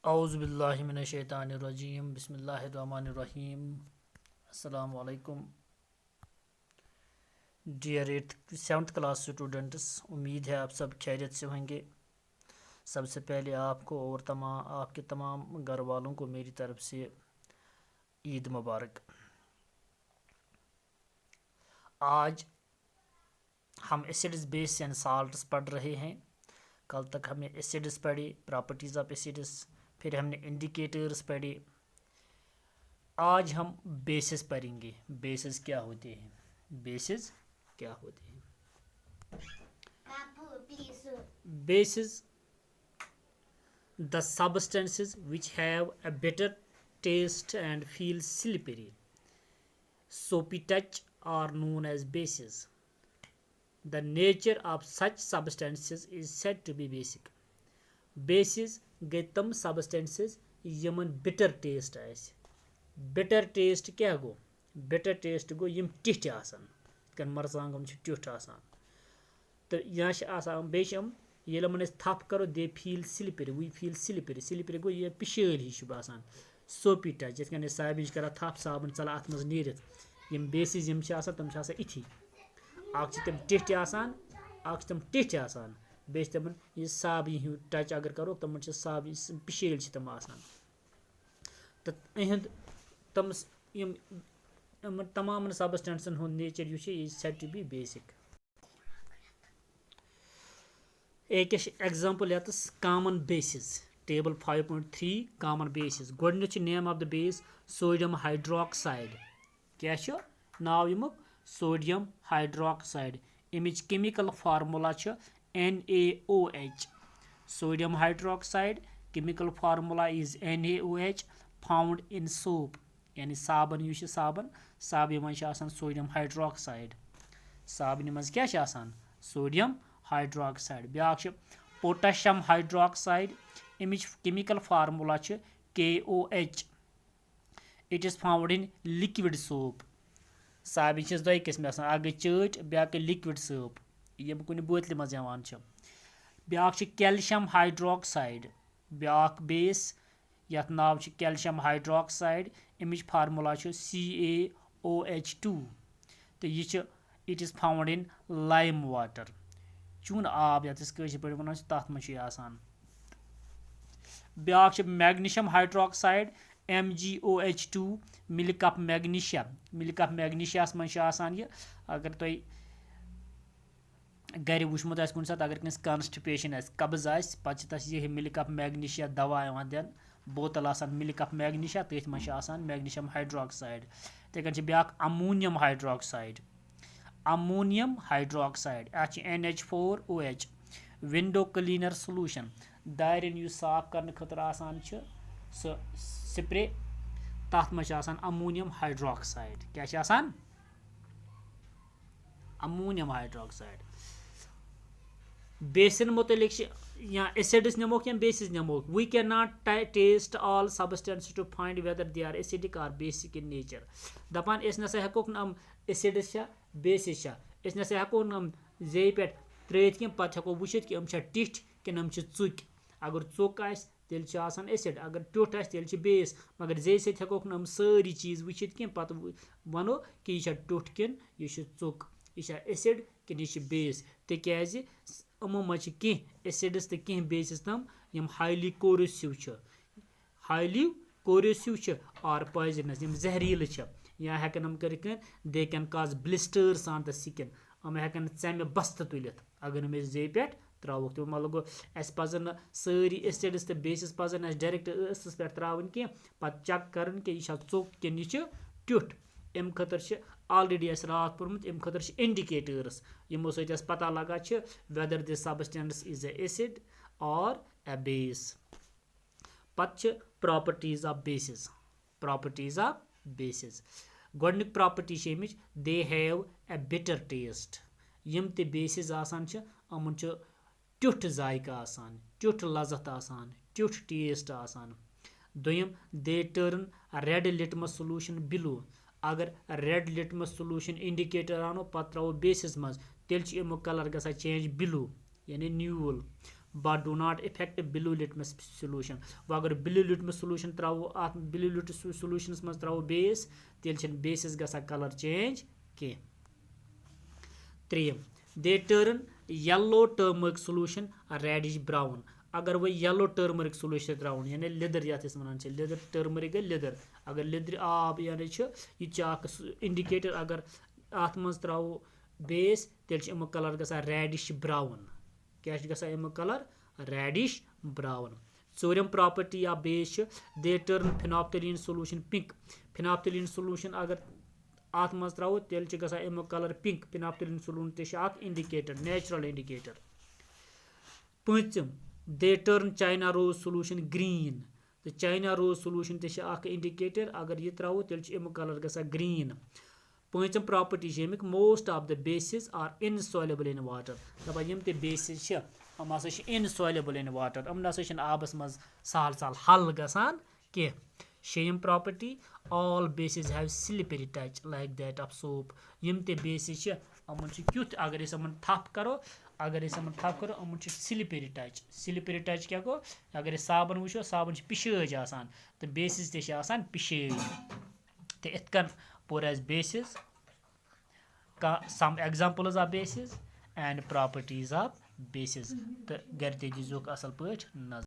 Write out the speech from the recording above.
औज़ुबिल्लाहिमिनश्शैतानिर्रजीम बिस्मिल्लाहिर्रहमानिर्रहीम अस्सलामु अलैकुम डियर 7th क्लास स्टूडेंट्स। उम्मीद है आप सब खैरियत से होंगे। सबसे पहले आपको और आपके तमाम घर वालों को मेरी तरफ से ईद मुबारक। आज हम एसिड्स बेस एंड साल्ट्स पढ़ रहे हैं। कल तक हमने एसिड्स पढ़े, प्रॉपर्टीज़ ऑफ एसिड्स, फिर हमने इंडिकेटर्स पढ़े। आज हम बेसिस पढ़ेंगे। बेसिस क्या होते हैं? बेसिस क्या होते हैं? Bases, the substances which have a better taste and feel slippery, soapy touch are known as bases. The nature of such substances is said to be basic. Bases गए तम substances Yemen bitter taste आयस। bitter taste क्या गो? bitter taste गो यम टिठ आसान, कन मरचांगम छ टिठ आसान। तो यहाँ से आसान बेशम ये लमन थप करो they feel slippery, we feel slippery. Slippery गो ये पिशेल ही आसान। सोपी टच जिस कन साबिज करा थप साबन चला अत मज नीरित। यम बेसिस यम तम इथी अख तम टिठ आसान, अख तम टिठ आसान, बेस तमन ये साब ही टच अगर करो तमन साब पिशेल तम आसान। तो इहद तम यम तमाम सबस्टेंसन हुंद नेचर यह सेड टू बी बेसिक। एक एग्जाम्पल यतस common bases table 5.3 common bases. गोडनिच name of the base sodium hydroxide. क्या नाव यमुक? Sodium hydroxide. अमिच chemical formula NaOH। Sodium hydroxide chemical formula is NaOH found in soap, यानी साबन यह साबन साबन मन सोडियम हाइड्रोक्साइड। साबन मज क्या सोडियम हाइड्रोक्साइड। ब्याक पोटेशियम हाइड्रोक्साइड। अमिच chemical formula KOH। It is found in liquid soap. साबन दो किस्म अ गई चट, ब्या लिक्विड सोप यम कुन बोतल मज ब्याक कैल्शियम हाइड्रोक्साइड। ब्याक बेस यथ नाव कैल्शियम हाइड्रोक्साइड। अमिच फार्मूला CaOH2। तो यह it is found in lime water, चून आब यस पे वन तथ मन। ब्याक magnesium hydroxide MgOH2। Milk of magnesia. Milk of magnesia मन यह अगर तुम गर वुचमुत कुन सात अगर कस कॉन्स्टिपेशन कब्ज पे यह मिल्क ऑफ मैग्नीशिया दवा दिन बोतल मिल्क ऑफ मैग्नीशिया तथ मन मैग्नीशियम हाइड्रोक्साइड। इथे ब्याक अमोनियम हाइड्रोक्साइड। अमोनियम हाइड्रोक्साइड अच NH4OH। विंडो क्लीनर सोलूशन दारन यु साफ करने खतर आसान स्प्रे तथ मन अमोनियम हाइड्रोक्साइड। क्या अमोनियम हाइड्रोक्साइड। बेसिन मुतलिक या एसिड्स नमोक या बेसिस नमोक। We can not test all substances to find whether they are acidic or basic in nature. दपान इस नसा हेकोक नम एसिड्स बेसिस इस नसा हेको नम जे पे त्रित कि पत हेको वुचित कि टिठ कि नम चुक। अगर चुक आस तेल एसिड, अगर ट्युट आस तेल बेस। मगर जे सत हेकोक नम सारी चीज वुचित कि पत वनो कि यह ट्युट कि यह चुक, यह एसिड कि यह बेस। तिक्याज यमो मज एसिड्स तो कह बेसिस तम यम हाईली कोरोसिव और पॉइजनस यम जहरील या हेकन हम कर they can cause blisters on the skin. हम हेकन चमे बस्त तुलित अगर हम जे पे त्रोक। तो मतलब अस पजन सारी एसिड्स तो बेसिस पजन अस डायरेक्ट स पे त्रावन कह पत चेक करन कि यह चुक कि यह ट्युट। अम खतर ऑलरेडी अस रात पोर्मुत अम खतर इंडिकेटर्स यमो सत पता लगा whether this substance is a acid or a base. पत properties of bases. Properties of bases गोडनिक प्रॉपर्टी अमिच they have a bitter taste. यम ते बेसिस आसान अमन ट्युट जायका आसान, ट्युट लजत आसान, ट्युट टेस्ट आसान। दोयम they turn red litmus solution blue. अगर रेड लिटमस सोलूशन इंडिकेटर आनो पत त्रो बेसिस मज तेल अमुक कलर गसा चेंज ब्लू यानी न्यूल। but do not affect blue litmus solution. वो अगर blue litmus solution तरावो आत blue litmus solutions मज तरावो base तेल छन bases गसा color change के. 3. They turn yellow turmeric solution a reddish brown. अगर वो येलो टर्मरिक सोल्यूशन तराउन यानी लिदर यात इस वनान लिदर टर्मरिक गई लिदर अगर लिदर आब यानी यह इंडिकेटर अगर आत मज तरावो बेस तेल अमु कलर गसा रेडिश ब्राउन क्या गसा अमु colour reddish brown. Sodium property या base they turn phenolphthalein solution pink. Phenolphthalein solution अगर आत मज तरावो तेल गसा अमु कलर पिंक. फिनोप्थलीन सोल्यूशन ते indicator natural indicator. 5. They turn China rose solution green. The China rose solution te indicator agar ye tarawo tel am color gasa green. 5 property chemic most of the bases are insoluble in water. Daba yim te bases cha am asa insoluble in water. Am nasa shin abas maz sal hal gasan ke. 6 property all bases have slippery touch like that of soap. Yim te bases cha amun chi cute agar is amun thap karo अगर हम थप करो अमन slippery touch क्या गो अगर साबन वो साबन पिशेज आसान तो बेसिस ते पिशेज तो इत कन पोर एज bases some examples of bases and properties of bases तो गर ते दीजोक असल पट नजर.